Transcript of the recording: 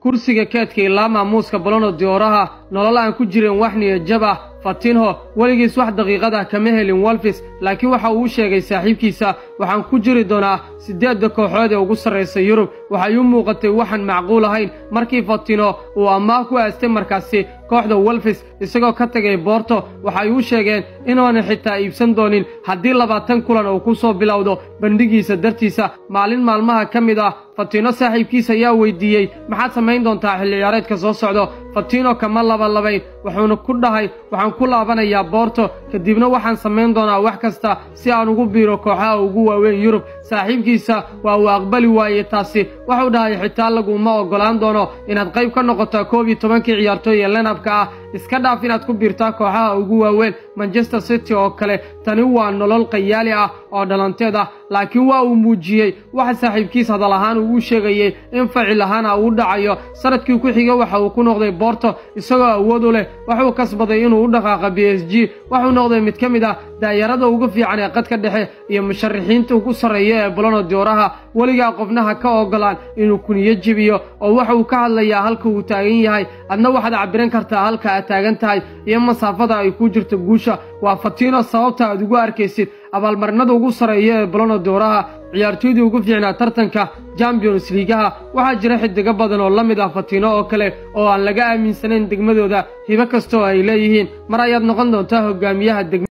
kursiga keedka ilaa maamuuska Ballon d'Or nolol aan ku jirin wax niyad jab ah. Fatinho waligiis wax daqiiqada kama helin Wolves, laakiin waxa uu sheegay saaxiibkiisa waxaan ku jiri doonaa 8 kooxood ee ugu sarreeyay Yurub. Waxa uu muuqatay waxaan macquul ahayn markii Fatinho uu amaah ku aastay markaasi kooxda Wolves isagoo ka tagay Porto. Waxa uu sheegay inaanu xitaa iibsan doonin haddii 20 kulan uu ku soo bilowdo bandhigiisa dartiisa. Maalin maalmaha kamid ah Fatinho saaxiibkiisa ayaa weydiiyay maxaad samayn doontaa xilli ciyaareedka soo socdo. Fatinho kama labayn wuxuuna ku dhahay waxaan ku laabanayaa Porto kadibna waxaan samayn doonaa wax kasta si aan ugu biiro kooxaha ugu waaweyn Yurub. Saaxiibkiisa waa uu aqbali waayay taasi, wuxuu dhahay xitaa laguma ogolaan doono inaad qayb ka noqoto 11 ciyaartooy ee lineup-ka ah, iska dhaaf inaad ku biirtaa kooxaha ugu waaweyn Manchester City oo kale. Tani waa nolol qayaali ah oo dhalanteed ah, laakiin waa uu muujiyay waxa saaxiibkiisa hadal ahaan uu sheegay in ficil ahaan uu dhacayo. Sanadkii ku xigay waxa uu ku noqday Porto isagoo awood u leh, wuxuu kasbaday inuu u dhaqaaqo PSG, wuxuu noqday mid kamid ah daayarada ugu fiican ee qadka dhexe iyo musharaxiinta ugu sareeya ee Ballon d'Or. waligaa qofnaha ka ogolaan inuu kuniyo jibiyo oo waxa uu ka hadlayaa halka uu taagan yahay. adna waxaad cabiran kartaa halka aad taagan tahay iyo masaafada ay ku jirto guusha. waa Fatinho sababta aad ugu arkaysid abaalmarinada ugu sareeya ee Ballon d'Or ciyaartoydii ugu fiicnaa tartanka Champions League. waxaa jira xidiga badan oo la mid ah Fatinho oo kale oo aan laga aaminsanayn degmadooda hibo kasta oo ay leeyihiin. mar ayaad noqon doontaa hogaamiyaha